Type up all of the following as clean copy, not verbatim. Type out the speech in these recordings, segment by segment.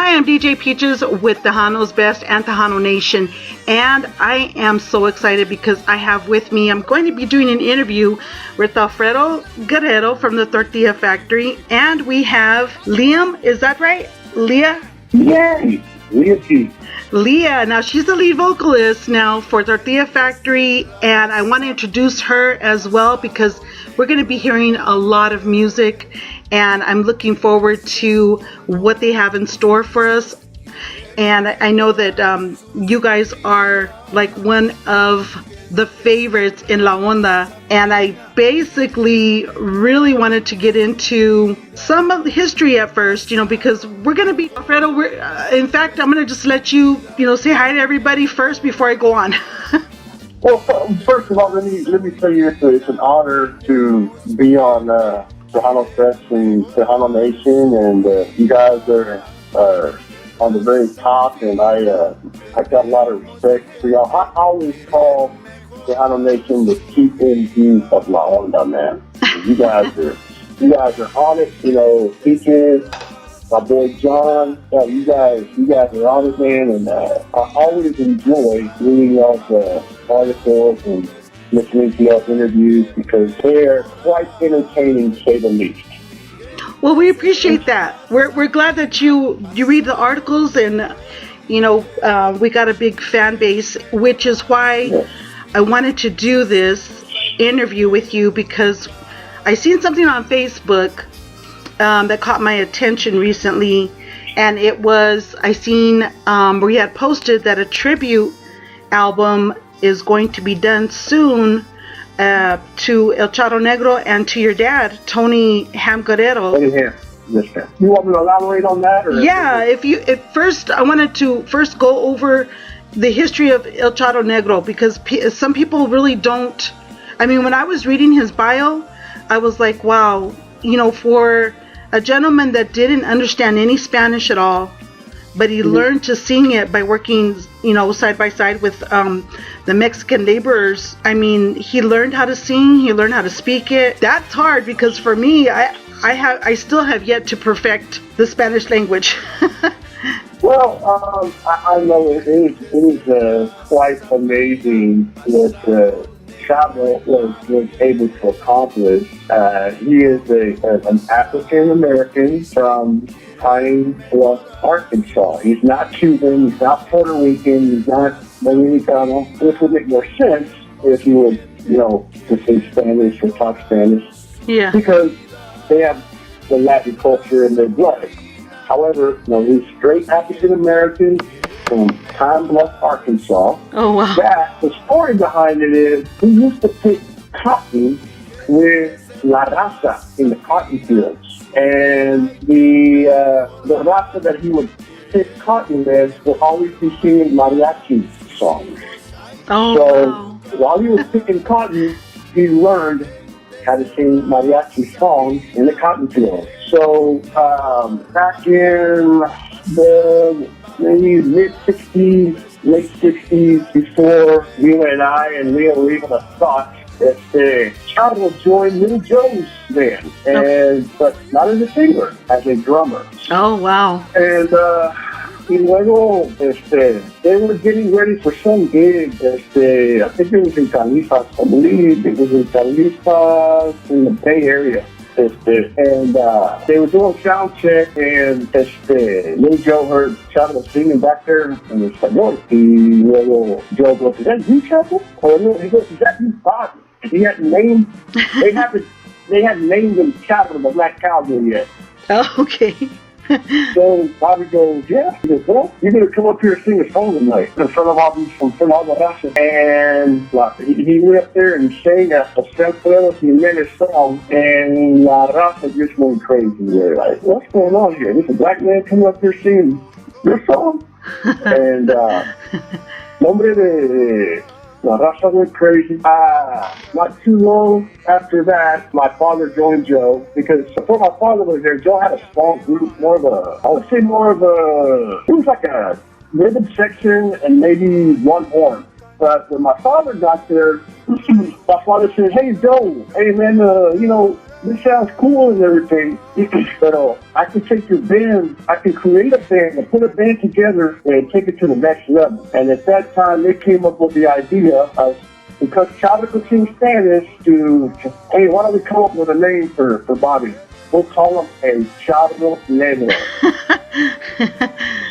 Hi, I'm DJ Peaches with Tejano's Best and Tejano Nation, and I am so excited because I have with me, I'm going to be doing an interview with Alfredo Guerrero from the Tortilla Factory, and we have Liam, is that right? Leah? Yay! Leah. Leah, now she's the lead vocalist now for Tortilla Factory, and I want to introduce her as well because we're going to be hearing a lot of music, and I'm looking forward to what they have in store for us. And I know that you guys are like one of the favorites in La Onda, and I basically really wanted to get into some of the history at first, because we're going to be, Alfredo, in fact, I'm going to just let you, say hi to everybody first before I go on. Well, first of all, let me tell you, it's an honor to be on Tejano Fest and Tejano Nation, and you guys are on the very top, and I got a lot of respect for y'all. I always call Tejano Nation the keeping view of La Onda, man. You guys are on it, Peaches, my boy John, you guys are on it, man, and I always enjoy reading y'all's articles and listening to y'all's interviews because they're quite entertaining, to say the least. Well, we appreciate that. We're glad that you read the articles, and we got a big fan base, which is why I wanted to do this interview with you, because I seen something on Facebook that caught my attention recently, and it was I seen where you had posted that a tribute album is going to be done soon to El Charro Negro and to your dad, Tony Guerrero. Yes, sir. You want me to elaborate on that? Or yeah, I wanted to first go over the history of El Charro Negro, because some people really don't. I mean, when I was reading his bio, I was like, wow, for a gentleman that didn't understand any Spanish at all, but he learned to sing it by working, side by side with the Mexican laborers. I mean, he learned how to sing, he learned how to speak it. That's hard, because for me, I still have yet to perfect the Spanish language. Well, I know it is quite amazing what Charro was able to accomplish. He is an African American from Pine Bluff, Arkansas. He's not Cuban, he's not Puerto Rican, he's not Dominicano, which would make more sense if you would, to say Spanish or talk Spanish. Yeah. Because they have the Latin culture in their blood. However, he's straight African American from Pine Bluff, Arkansas. Oh, wow. The story behind it is he used to pick cotton with La Raza in the cotton fields. And the Raza that he would pick cotton with would always be singing mariachi songs. Oh, so wow. While he was picking cotton, he learned how to sing mariachi songs in the cotton fields. So back in the maybe mid-60s, late 60s, before you and I and Leah were even a thought, that Charro joined Little Joe's band, but not as a singer, as a drummer. Oh, wow. And y luego, they were getting ready for some gig, I think it was in Califas, I believe it was in Califas in the Bay Area. And they were doing sound check, and Little Joe heard Charro singing back there, and it's like, "What?" Little Joe goes, "Is that you, Charro?" Or no, he goes, "Is that you, Bobby?" He hadn't named. They hadn't named him Charro, the Black Cowboy yet. Oh, okay. So Bobby goes, "Yeah." He goes, "Well, you're gonna come up here and sing a song tonight in front of all the Raza." And he went up there and sang a Alfredo Jimenez song, and La Raza just went crazy. They're like, "What's going on here? This is a black man coming up here singing your song?" And nombre de La Raza went crazy. Not too long after that, my father joined Joe, because before my father was there, Joe had a small group, it was like a rhythm section and maybe one horn. But when my father got there, my father said, "Hey, Joe, hey man, this sounds cool and everything, but I can take your band, I can create a band and put a band together and take it to the next level. And at that time, they came up with the idea of, because Charro could sing Spanish, hey, why don't we come up with a name for Bobby? We'll call him a Charro Negro.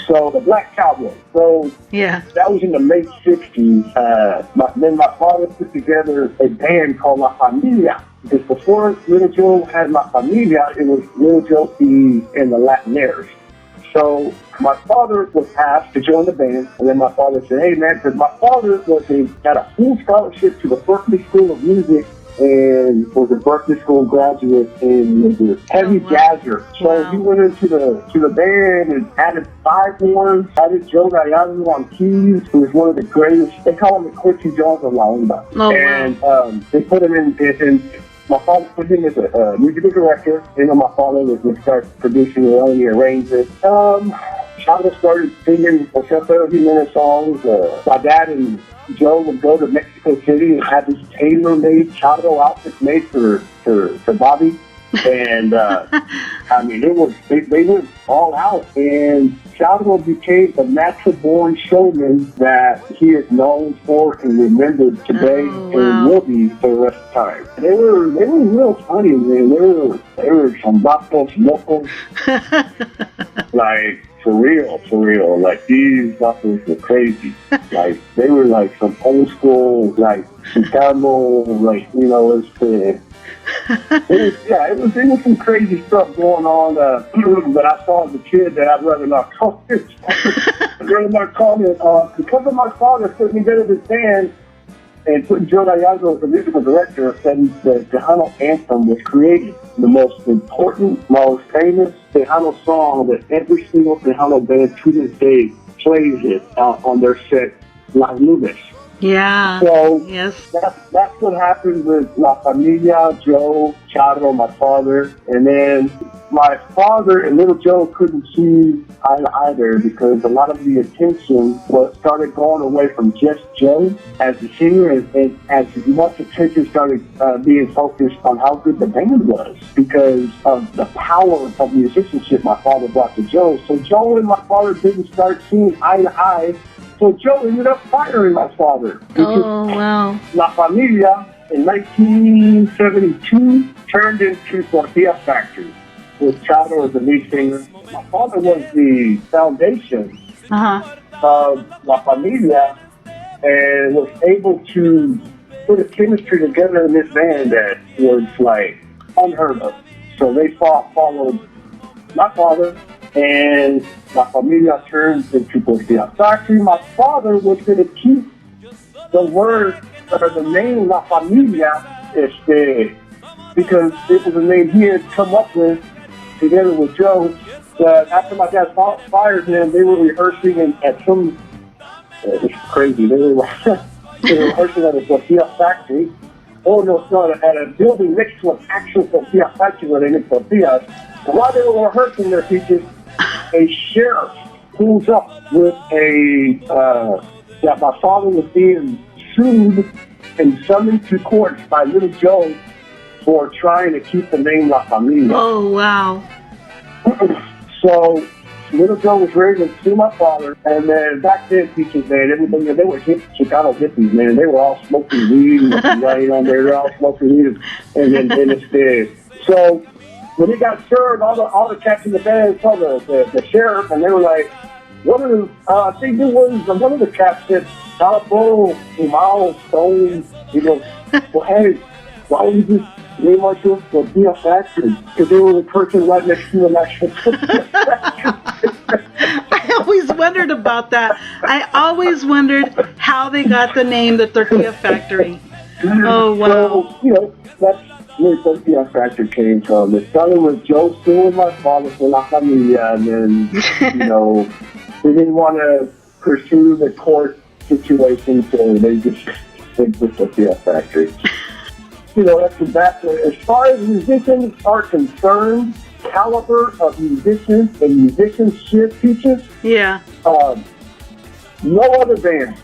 So the Black Cowboy. So Yeah. that was in the late 60s. Then my father put together a band called La Familia. Because before Little Joe had La Familia, it was Little Joe E and the Latinaires. So my father was asked to join the band, and then my father said, hey man, because my father had a full scholarship to the Berkeley School of Music and was a Berkeley School graduate and was a heavy jazzer. So he went into the band and added 5 horns, added Joe Gallardo on keys, who was one of the greatest. They call him the Quincy Jones of La Onda. And they put him in my father put him as a musical director. You know, my father would start producing it, and he arranged it. Charro started singing José Jiménez songs. My dad and Joe would go to Mexico City and have this tailor-made Charro outfit made for Bobby. And I mean, they went all out, and Charro became a natural-born showman that he is known for and remembered today, and will be for the rest of the time. They were real funny, man. They were some vatos locos, like for real. Like these vatos were crazy. Like they were like some old school, like Chicano, like it was some crazy stuff going on that I saw as a kid that I'd rather not comment. Because of my father putting together this band and putting Joe Gallardo as the musical director, then the Tejano anthem was created. The most important, most famous Tejano song that every single Tejano band to this day plays it on their set, Las Nubes. Yeah. So yes, that's what happened with La Familia, Joe, Charro, my father, and then my father and Little Joe couldn't see eye to eye there because a lot of the attention started going away from just Joe as the singer, and as much attention started being focused on how good the band was because of the power of musicianship my father brought to Joe. So Joe and my father didn't start seeing eye to eye. So Joe ended up firing my father. Oh, wow. La Familia in 1972 turned into Tortilla Factory with Charro as the lead singer. My father was the foundation of La Familia and was able to put a chemistry together in this band that was like unheard of. So they followed my father, and La Familia turned into Tortilla Factory. My father was going to keep the word or the name La Familia because it was a name he had come up with together with Joe. That after my dad fired him, they were rehearsing at some. It's crazy. They were rehearsing at a Tortilla Factory. Oh no, at a building next to an actual Tortilla Factory where they make tortillas. And while they were rehearsing their features, a sheriff pulls up with that my father was being sued and summoned to court by Little Joe for trying to keep the name La Familia. Oh, wow. So Little Joe was ready to sue my father, and then back then, teachers, man, everybody, they were Chicano hippies, man. They were all smoking weed and right on there. They're all smoking weed, and it's there. So when he got served, all the cats in the band saw the sheriff, and they were like, one of the cats said, Calipo, Humao, Stone. He goes, well, hey, why don't you just name ourselves Tortilla Factory? Because they were the person right next to the actual Tortilla Factory. I always wondered about that. I always wondered how they got the name the Tortilla Factory. Oh, wow. So, that's where Tortilla Factory came from. It started with Joe suing my father for La Familia, and then, they didn't want to pursue the court situation, so they just went with Tortilla Factory. That's as far as musicians are concerned, caliber of musicians and musicianship teachers. Yeah. No other band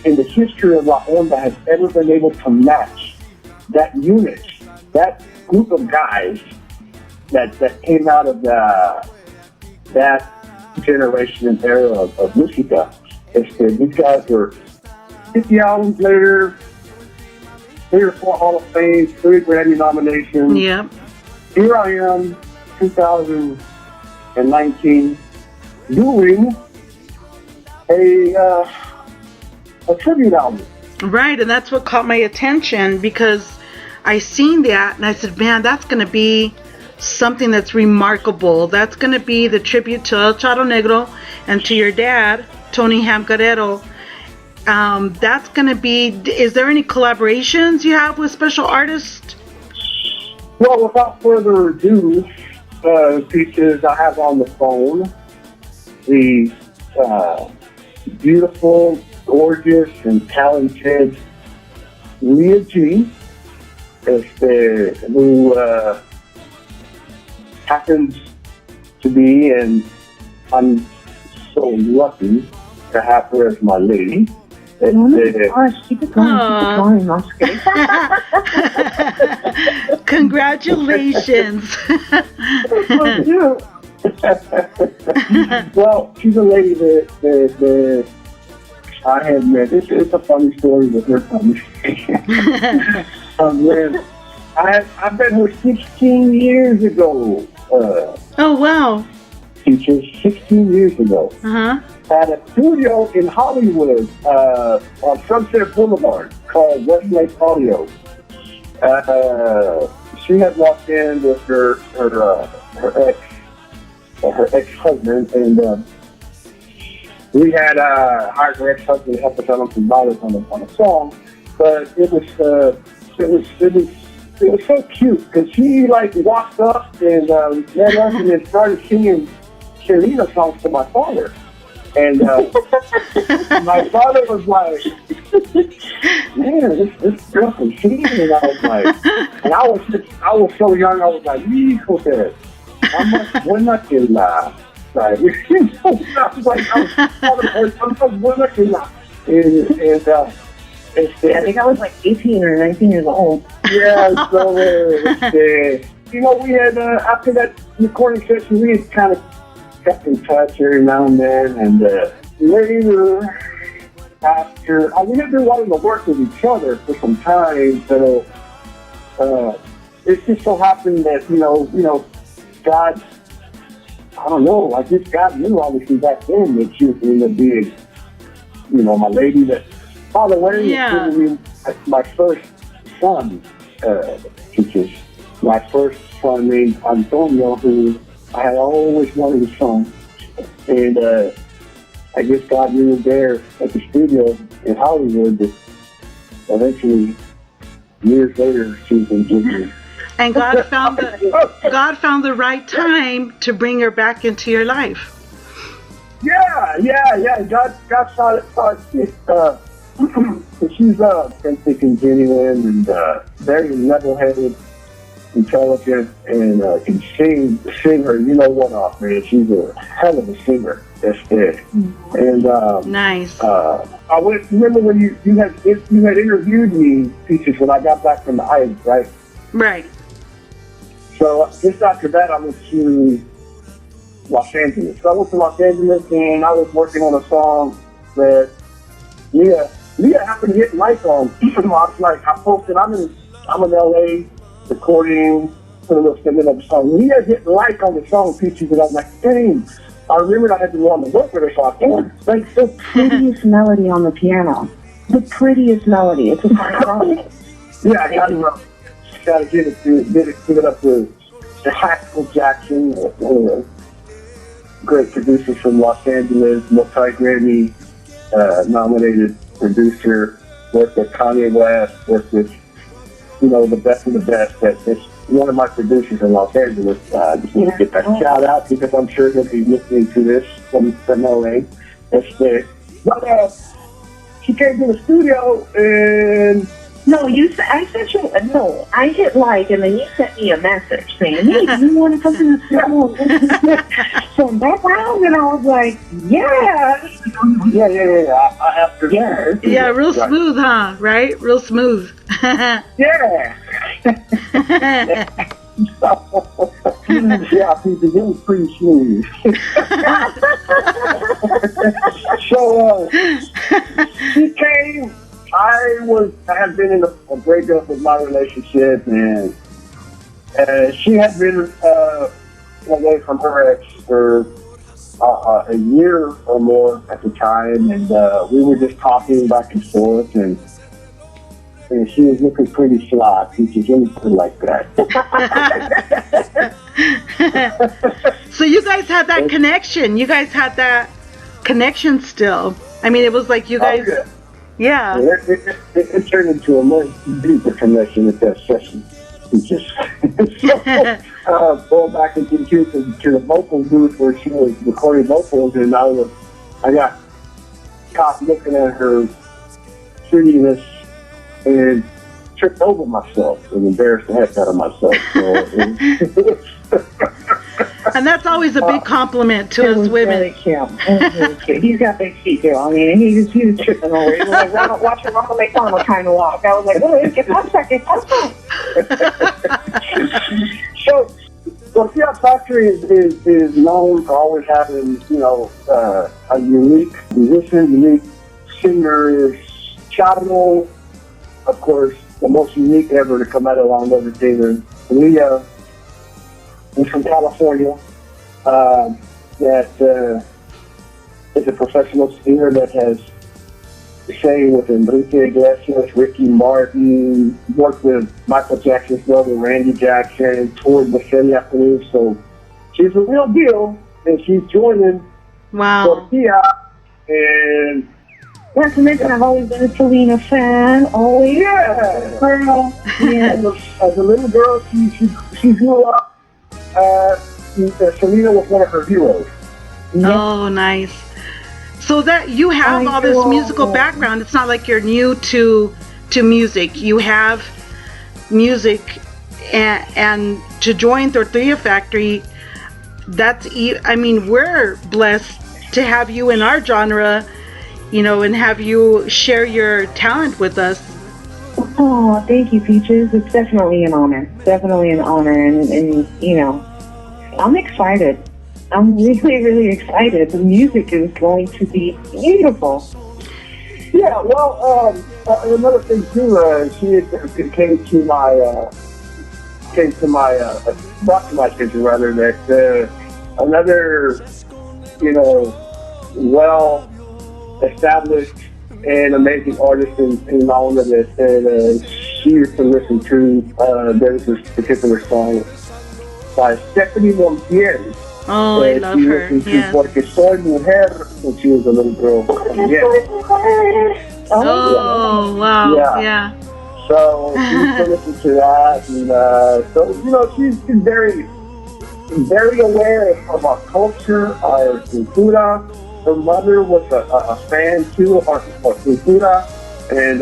in the history of La Onda has ever been able to match that unit, that group of guys that came out of that generation and era of música. These guys were 50 albums later, 3 or 4 Hall of Fame, 3 Grammy nominations. Yep. Here I am, 2019, doing a tribute album. Right, and that's what caught my attention because I seen that and I said, man, that's going to be something that's remarkable. That's going to be the tribute to El Charro Negro and to your dad, Tony Ham Guerrero. That's going to be, is there any collaborations you have with special artists? Well, without further ado, Peaches, I have on the phone the beautiful, gorgeous, and talented Leah G, who happens to be, and I'm so lucky to have her as my lady. Oh my gosh, keep it going, I'm scared. Congratulations. Well, she's a lady that I had met. It's a funny story with her conversation. I met her 16 years ago. Oh, wow. Teachers, 16 years ago. Uh-huh. At a studio in Hollywood on Sunset Boulevard called Westlake Audio. She had walked in with her ex-husband, and we had hired her ex-husband to help us out on some dollars on a song. But it was so cute because she like walked up and met us and then started singing Selena songs to my father. And my father was like, man, this girl can sing. And I was like, and I was so young, I was like, hijo de, buena que la. Like, I was like, I'm so buena que la. And I think I was like 18 or 19 years old. Yeah, so, you know, we had, after that recording session, we had kind of kept in touch every now and then, and later, after, we had been wanting to work with each other for some time, so it just so happened that, you know, God, I don't know, I just God knew obviously back then that she was going to be, you know, my lady that, by the way, yeah. My first son, which is my first son named Antonio, who I had always wanted a son. And I guess God knew there at the studio in Hollywood that eventually, years later, she was engaged. And God found the right time to bring her back into your life. Yeah. God saw it. She's authentic and genuine and very level-headed, intelligent, and can sing her you know what off, man. She's a hell of a singer. That's it. And nice. I remember when you had interviewed me, Peaches, when I got back from the island, right? Right. So just after that, I went to Los Angeles. So I went to Los Angeles and I was working on a song that Leah happened to hit like on. I was like, I posted, I'm in LA recording, put a little snippet of the song. Leah hit like on the song, Peaches, and I was like, dang. I remember I had to go on the work with her, so I thought, like the prettiest melody on the piano. The prettiest melody. It's a hard song. Yeah, I gotta give it up to Haskell Jackson, one of the great producers from Los Angeles, multi-Grammy nominated producer, worked with Kanye West, worked with, you know, the best of the best. That's one of my producers in Los Angeles. Just want to get that shout out because I'm sure he'll be listening to this from LA. That's it. But she came to the studio and no, I hit like, and then you sent me a message saying, hey, do you want to come to the studio? So in background, and I was like, yeah. I have to. Yeah, real smooth, huh? Right? Real smooth. Yeah. Yeah, it was pretty smooth. So she came. I had been in a breakup with my relationship, and she had been away from her ex for a year or more at the time, and we were just talking back and forth, and she was looking pretty slack. She was really good like that. So you guys had that connection. You guys had that connection still. I mean, it was like you guys. Oh, yeah. It turned into a much deeper connection at that session. We just going back into the vocal booth where she was recording vocals, and I got caught looking at her prettiness and tripped over myself and embarrassed the heck out of myself. So, and that's always a big compliment to us women. Really cute. It was really cute. He's got big feet too. I mean, he was tripping over. He was like, watching Ronald McDonald trying to walk. I was like, oh, get one second. So, Tortilla Factory is known for always having, a unique musician, unique singer. Charro, of course, the most unique ever to come out along everything. And Leah is from California. That is a professional singer that has sang with Enrique Iglesias, Ricky Martin, worked with Michael Jackson's brother, Randy Jackson, toured the Feria Cruz. So she's a real deal, and she's joining Tortilla. And not to mention, I've always been a Selena fan. Always. Yeah. Girl. Yeah. As a little girl, she grew up. Selena was one of her heroes. Oh, nice. So that you have all this musical background. It's not like you're new to music. You have music, and to join Tortilla Factory, we're blessed to have you in our genre, and have you share your talent with us. Oh, thank you, Peaches. It's definitely an honor. Definitely an honor, and I'm excited. I'm really, really excited. The music is going to be beautiful. Yeah, well, another thing too, she came to my brought to my attention rather that another, well established and amazing artist in London that she used to listen to. There's this particular song by Stephanie Montiel. Oh, I love her. Yes. Porque soy mujer when she was a little girl. Yeah. Oh, wow. Yeah. So she used to listen to that, and so she's very, very aware of our culture, our cultura. Her mother was a fan too of our cultura, and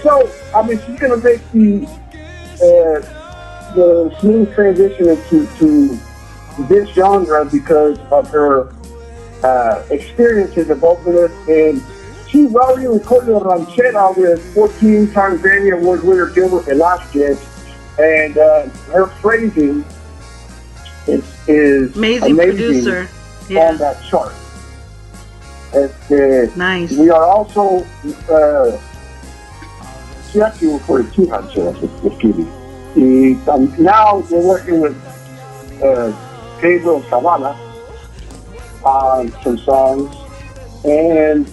so she's gonna make the smooth transition into this genre because of her experience as a vocalist, and she's already recorded a ranchera with 14-time Grammy Award winner Gilbert Velazquez, and her phrasing is amazing producer. On that chart. Nice. We are also she actually recorded 2 rancheras with Kitty. Now we're working with Pedro Savannah on some songs, and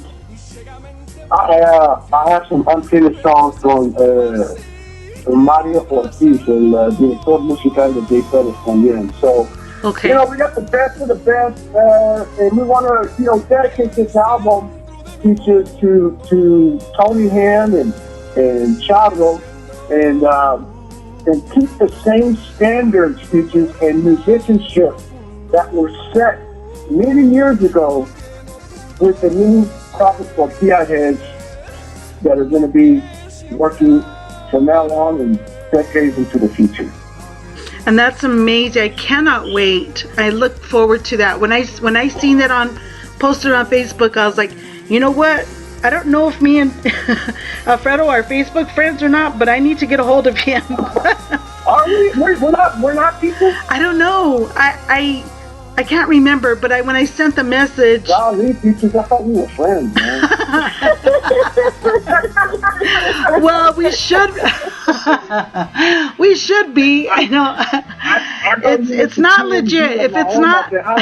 I have some unfinished songs from Mario Ortiz, el director musical de J. Perez también. So, okay. We got the best of the best, and we want to, dedicate this album to Tony Hand and Charro, and keep the same standards, features, and musicianship that were set many years ago with the new Prophet Tortilla heads that are going to be working from now on and decades into the future. And that's amazing. I cannot wait. I look forward to that. When I seen that posted on Facebook, I was like, you know what? I don't know if me and Alfredo are Facebook friends or not, but I need to get a hold of him. Are we? We're not people? I don't know. I can't remember, but when I sent the message. Golly, Peaches, I thought we were friends, man. Well, we should. We should be. I know. It's not legit. If it's not. Now,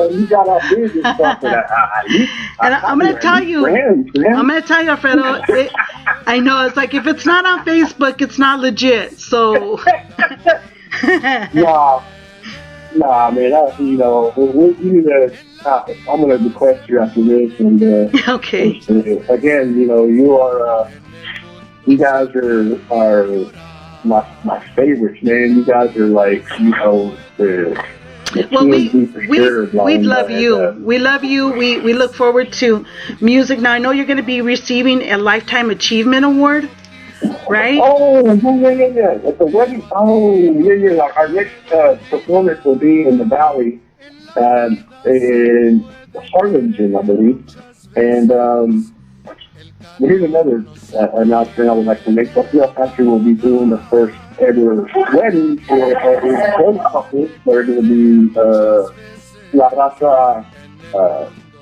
and you got all business stuff, and I'm going to tell you. I'm going to tell you, Alfredo. I know. It's like if it's not on Facebook, it's not legit. So. Nah, man. You know, we need to. I'm gonna request you after this, and okay. Again, you know, you guys are my favorites, man. You guys are like, you know, well, we love you. We love you. We look forward to music. Now I know you're going to be receiving a Lifetime Achievement Award. Right? Oh, yeah. At the wedding. Oh, yeah. Our next performance will be in the Valley, in Harlingen, I believe. And here's another announcement I would like to make. Tortilla Factory will be doing the first ever wedding for a young couple. They're going to be La Raza.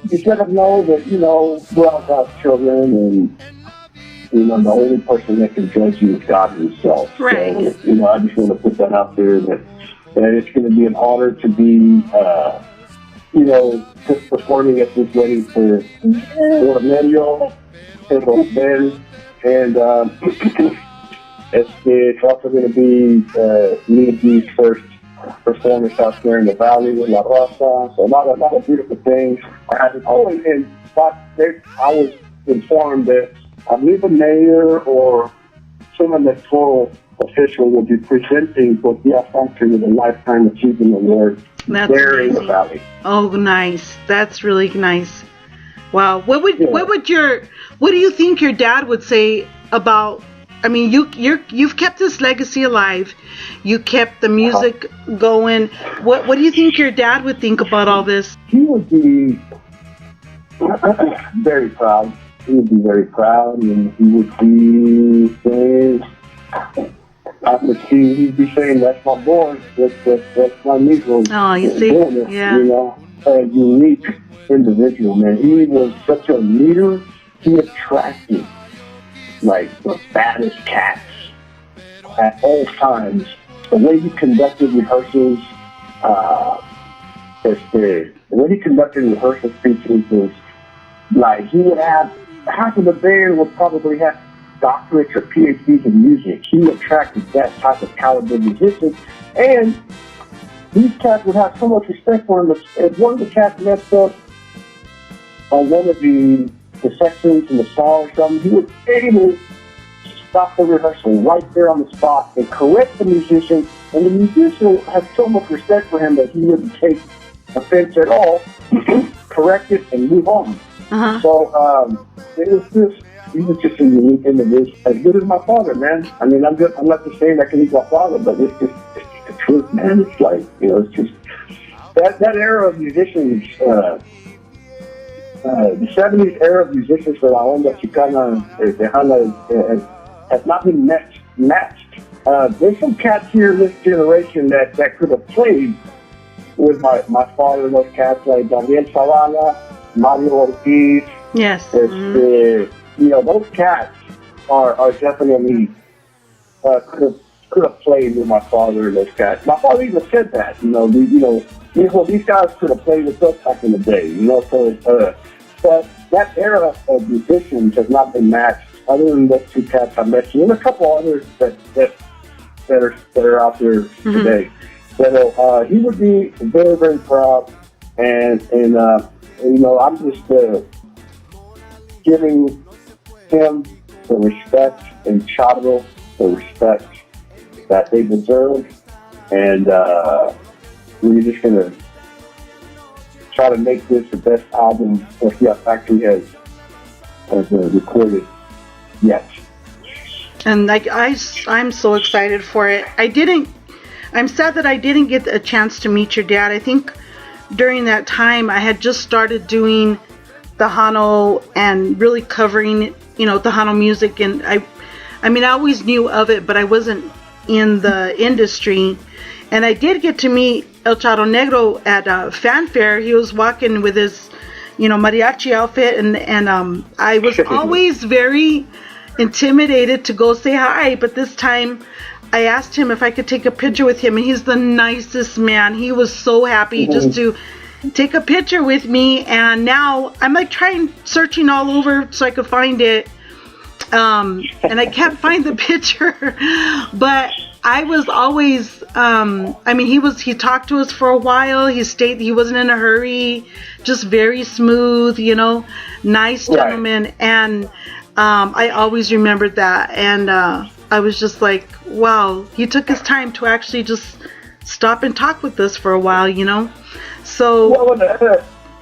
Just let them know that, you know, we're all God's children, and you know, the only person that can judge you is God himself. Right. So, you know, I just want to put that out there that it's going to be an honor to be, you know, just performing at this wedding for Manuel and Ben. And it's also going to be me and Dee's first performance out there in the Valley with La Raza. So a lot of beautiful things. And I was informed that I believe the mayor or some electoral official will be presenting Tortilla Factory with a Lifetime Achievement Award there in the Valley. Oh, nice. That's really nice. Wow. What do you think your dad would say about? I mean, you've kept this legacy alive. You kept the music going. What do you think your dad would think about all this? He would be very proud. He would be very proud, and he would be saying, he'd be saying, "That's my boy. That's my Negro." Oh, you see, yeah. You know, a unique individual, man. He was such a leader. He attracted like the baddest cats at all times. The way he conducted rehearsals, the way he conducted rehearsal speeches was like he would have. Half of the band would probably have doctorates or PhDs in music. He attracted that type of caliber musicians, and these cats would have so much respect for him. If one of the cats messed up on one of the sections in the song or something, he would be able to stop the rehearsal right there on the spot and correct the musician, and the musician had so much respect for him that he wouldn't take offense at all, correct it, and move on. Uh-huh. So he was just a unique individual, as good as my father, man. I mean, I'm not just saying that because he's my father, but it's the truth, man. It's like, you know, it's just that era of musicians, the 70s era of musicians for La Onda Chicana, has not been matched. There's some cats here in this generation that could have played with my father and those cats, like Daniel Zavala, Mario Ortiz. Yes. You know, those cats are definitely could have played with my father and those cats. My father even said that. These guys could have played with us back in the day. You know, so but that era of musicians has not been matched. Other than those two cats I mentioned, and a couple others that are out there today. So he would be very, very proud, and you know, I'm just giving him the respect and Charro the respect that they deserve, and we're just gonna try to make this the best album Tortilla Factory has recorded yet. And like I'm so excited for it. I'm sad that I didn't get a chance to meet your dad. I think during that time I had just started doing Tejano and really covering, Tejano music. And I mean, I always knew of it, but I wasn't in the industry. And I did get to meet El Charro Negro at Fanfare. He was walking with his, mariachi outfit, and I was always very intimidated to go say hi. But this time, I asked him if I could take a picture with him, and he's the nicest man. He was so happy just to take a picture with me. And now I'm like searching all over so I could find it, and I can't find the picture. But I was always, he talked to us for a while. He stayed, he wasn't in a hurry, just very smooth, nice gentleman. Right. And I always remembered that. And I was just like, wow, he took his time to actually just stop and talk with us for a while, So. Well,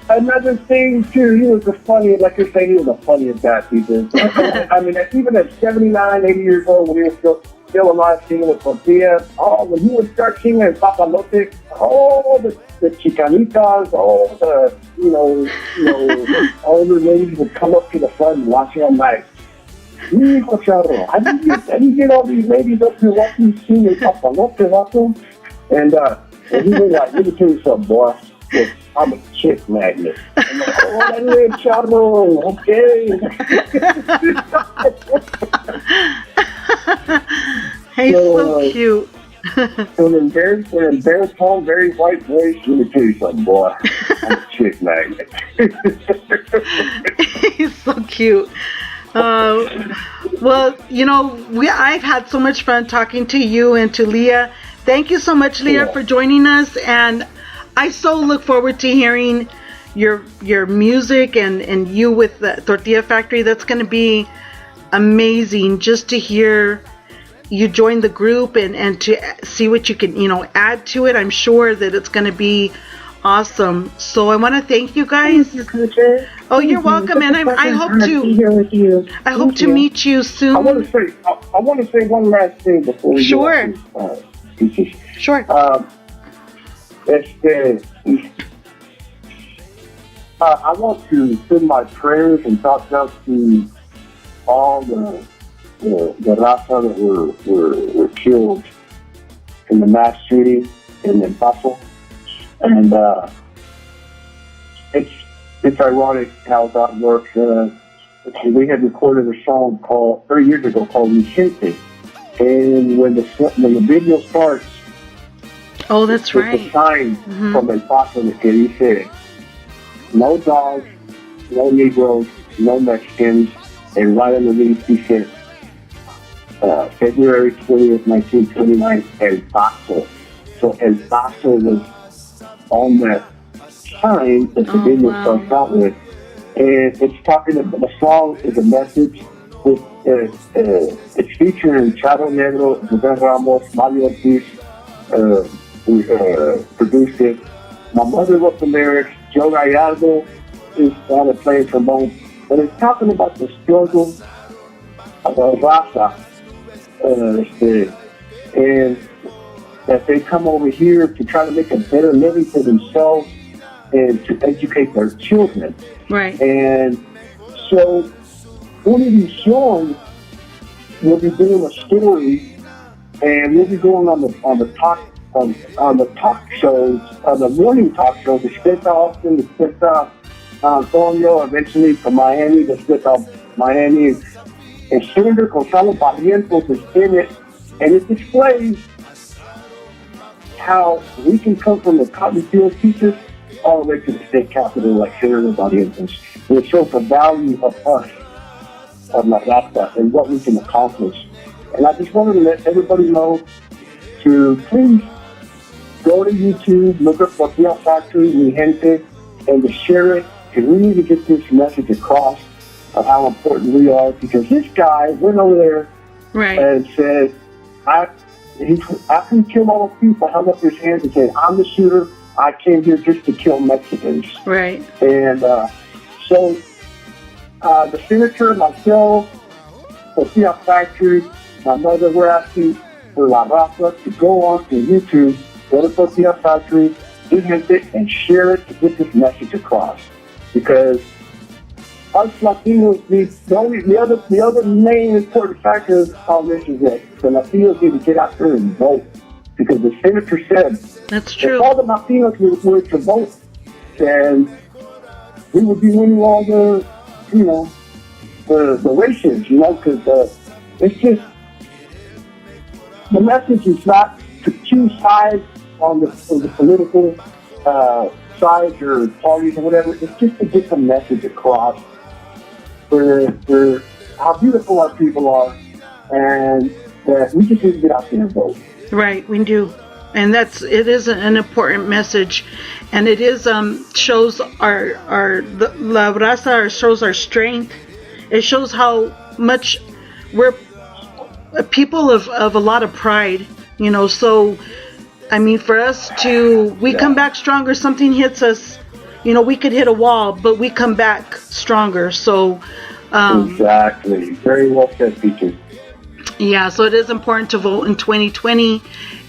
another thing too, he was the funniest, like you're saying, he was the funniest guy people. I mean, even at 79, 80 years old, when he was still alive singing with Tortilla, when he would start singing in Papalote, all the chicanitas, all the, older ladies would come up to the front and watch him like, Hijo Charro, how do you get all these ladies up here watching you sing in Papalote, vato? And he was like, let me tell you something, boy. I'm a chick magnet. I'm like, that is Charro, okay. He's so cute. So in Bear's home, very white voice, let me tell you something, boy. I'm a chick magnet. He's so cute. Well, I've had so much fun talking to you and to Leah. Thank you so much, Leah, for joining us. And I so look forward to hearing your music and you with the Tortilla Factory. That's going to be amazing just to hear you join the group and to see what you can, add to it. I'm sure that it's going to be awesome. So I want to thank you guys. Thank you, Coach. Oh, you're welcome, and I hope to be here with you. I hope to meet you soon. I want to say one last thing before we go on. Sure. I want to send my prayers and thoughts out to all the raza that were killed in the mass shooting in El Paso. And it's ironic how God works. We had recorded a song 3 years ago called Vicente. And when the video starts, oh, that's right. It's a sign from El Paso that dice, no dogs, no Negroes, no Mexicans, and right underneath he said, February 20th, 1929, El Paso. So El Paso was on that sign that the video starts out with. And it's talking about, the song is a message. It's featuring Charro Negro, Guerrero, Mario Ortiz, produced it. My mother wrote the lyrics. Joe Gallardo is on it playing trombone. But it's talking about the struggle of the raza. And that they come over here to try to make a better living for themselves and to educate their children. Right. And so Univision will be doing a story, and we'll be going on the talk shows, on the morning talk shows, Despierta Austin, Despierta Antonio, eventually from Miami, Despierta Miami, and Senator Gonzalo Barrientos is in it, and it displays how we can come from the cotton field teachers all the way to the state capitol like Senator Barrientos. And it shows the value of us, of La Raza, and what we can accomplish. And I just wanted to let everybody know to please go to YouTube, look up Tortilla Factory, Mi Gente, and to share it, because we need to get this message across of how important we are, because this guy went over there and said, after he killed all the people, held up his hands and said, I'm the shooter, I came here just to kill Mexicans. Right. And so the senator, myself, Tortilla Factory, my mother, we're asking for La Raza to go on to YouTube, go to Tortilla Factory, visit it, and share it to get this message across. Because us Latinos, the other main important factor of all this is that the Latinos need to get out there and vote. Because the senator said, That's true. if all the Latinos were to vote, then we would be winning all the races, because it's just, the message is not to choose sides on the political sides or parties or whatever. It's just to get the message across for how beautiful our people are, and that we just need to get out there and vote. Right, we do. And it is an important message, and it is shows our La Raza shows our strength. It shows how much we're people of a lot of pride, so I mean, for us we come back stronger. Something hits us, we could hit a wall, but we come back stronger. So exactly, very well said, Peaches. Yeah, so it is important to vote in 2020,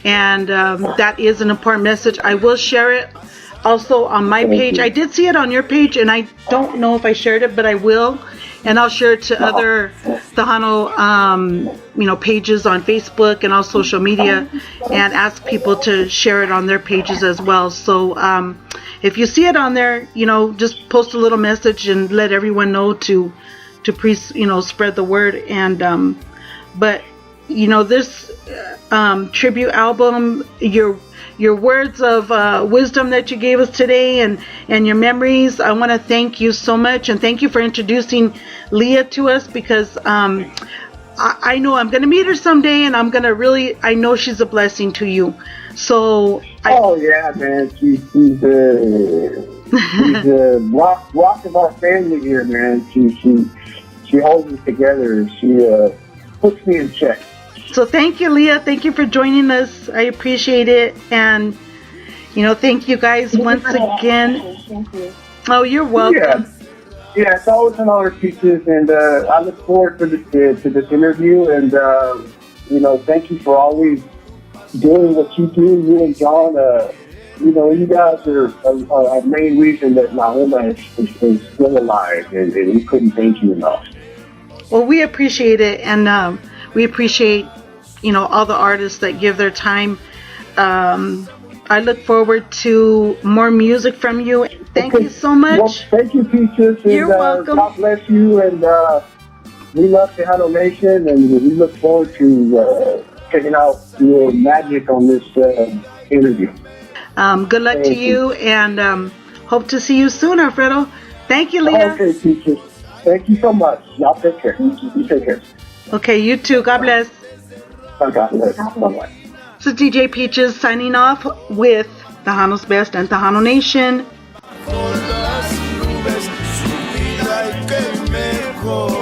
and that is an important message. I will share it also on my page. I did see it on your page, and I don't know if I shared it, but I will, and I'll share it to other Tejano, pages on Facebook and all social media, and ask people to share it on their pages as well. So if you see it on there, just post a little message and let everyone know to please, spread the word. And but this tribute album, your words of wisdom that you gave us today, and your memories, I want to thank you so much, and thank you for introducing Leah to us, because I know I'm going to meet her someday, and I know she's a blessing to you. So yeah, man, she's the rock of our family here, man. She holds us together. She puts me in check. So thank you, Leah. Thank you for joining us. I appreciate it. And, thank you guys once again. Thank you. Oh, you're welcome. Yeah, it's always an honor, Peaches. And I look forward to this interview. And, thank you for always doing what you do. You and John, you guys are a main reason that Naoma is still alive. And we couldn't thank you enough. Well, we appreciate it, and we appreciate, all the artists that give their time. I look forward to more music from you. Thank you so much. Well, thank you, Peaches. You're welcome. God bless you, and we love Tejano Nation, and we look forward to checking out your magic on this interview. Good luck to you, and hope to see you soon, Alfredo. Thank you, Leah. Okay, Peaches. Thank you so much. Y'all take care. You take care. Okay, you too. God bless. God bless. Bye-bye. This is DJ Peaches signing off with Tejano's Best and Tejano Nation. Por las nubes, su vida y que mejor.